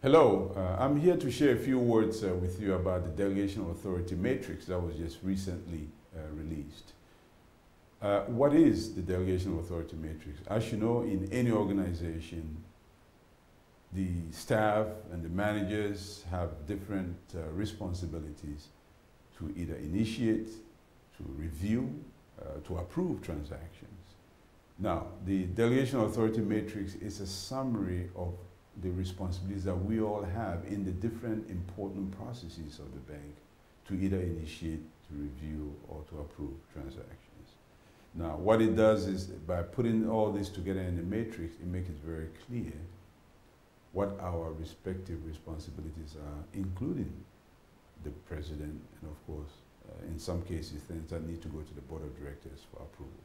Hello, I'm here to share a few words with you about the Delegation of Authority Matrix that was just recently released. What is the Delegation of Authority Matrix? As you know, in any organization, the staff and the managers have different responsibilities to either initiate, to review, to approve transactions. Now, the Delegation of Authority Matrix is a summary of the responsibilities that we all have in the different important processes of the bank to either initiate, to review, or to approve transactions. Now, what it does is, by putting all this together in the matrix, it makes it very clear what our respective responsibilities are, including the president, and of course, in some cases, things that need to go to the board of directors for approval.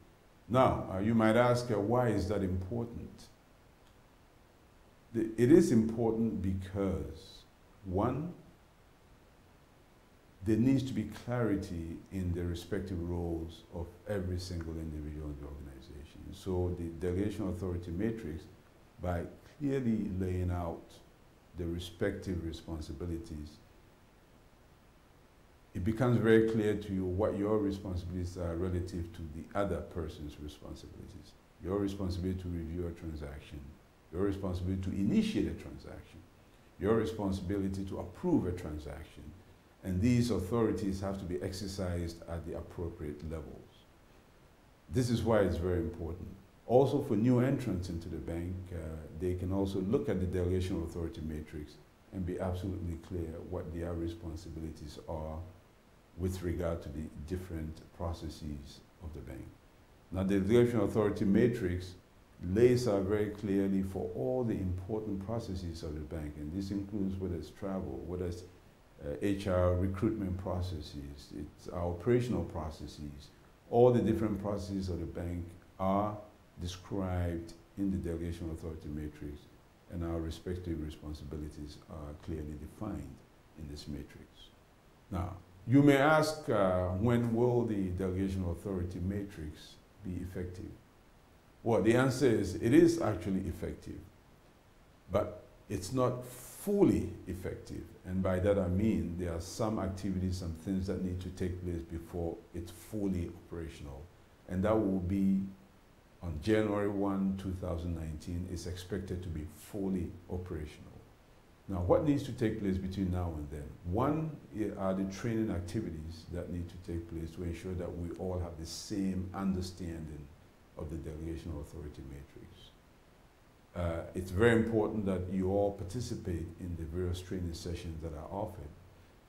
Now, you might ask, why is that important? It is important because, one, there needs to be clarity in the respective roles of every single individual in the organization. So the Delegation Authority Matrix, by clearly laying out the respective responsibilities, it becomes very clear to you what your responsibilities are relative to the other person's responsibilities. Your responsibility to review a transaction, your responsibility to initiate a transaction, your responsibility to approve a transaction, and these authorities have to be exercised at the appropriate levels. This is why it's very important. Also, for new entrants into the bank, they can also look at the Delegation of Authority Matrix and be absolutely clear what their responsibilities are with regard to the different processes of the bank. Now, the Delegation of Authority Matrix lays out very clearly for all the important processes of the bank, and this includes whether it's travel, whether it's HR recruitment processes, it's our operational processes. All the different processes of the bank are described in the Delegation of Authority Matrix, and our respective responsibilities are clearly defined in this matrix. Now, you may ask, when will the Delegation of Authority Matrix be effective? Well, the answer is it is actually effective, but it's not fully effective. And by that I mean there are some activities, some things that need to take place before it's fully operational. And that will be on January 1, 2019, it's expected to be fully operational. Now, what needs to take place between now and then? One are the training activities that need to take place to ensure that we all have the same understanding of the Delegation of Authority Matrix. It's very important that you all participate in the various training sessions that are offered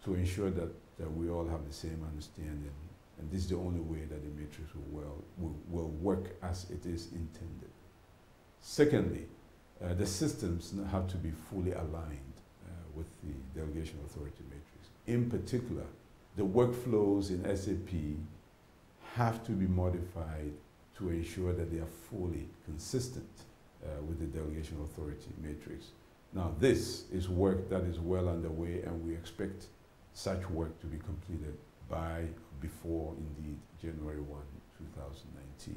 to ensure that we all have the same understanding. And this is the only way that the matrix will work as it is intended. Secondly, the systems have to be fully aligned with the Delegation of Authority Matrix. In particular, the workflows in SAP have to be modified to ensure that they are fully consistent with the Delegation of Authority Matrix. Now, this is work that is well underway, and we expect such work to be completed before, indeed, January 1, 2019.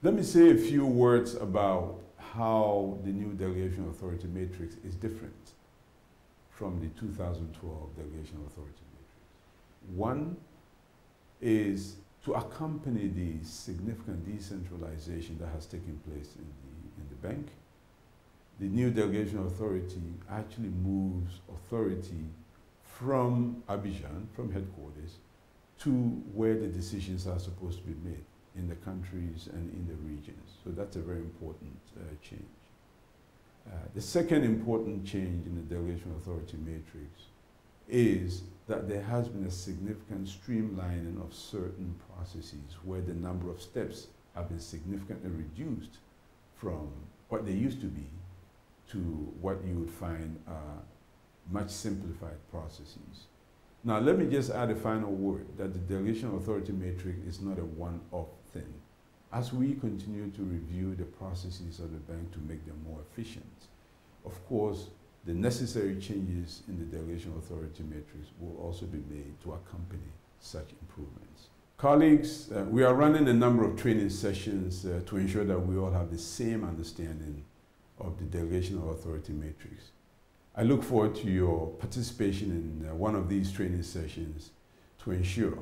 Let me say a few words about how the new Delegation of Authority Matrix is different from the 2012 Delegation of Authority Matrix. One is to accompany the significant decentralization that has taken place in the bank. The new Delegation of Authority actually moves authority from Abidjan, from headquarters, to where the decisions are supposed to be made, in the countries and in the regions. So that's a very important change. The second important change in the Delegation of Authority Matrix is that there has been a significant streamlining of certain processes where the number of steps have been significantly reduced from what they used to be to what you would find much simplified processes. Now, let me just add a final word that the Delegation of Authority Matrix is not a one-off thing. As we continue to review the processes of the bank to make them more efficient, of course, the necessary changes in the Delegation of Authority Matrix will also be made to accompany such improvements. Colleagues, we are running a number of training sessions to ensure that we all have the same understanding of the Delegation of Authority Matrix. I look forward to your participation in one of these training sessions to ensure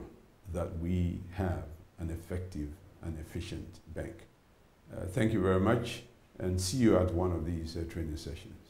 that we have an effective and efficient bank. Thank you very much, and see you at one of these training sessions.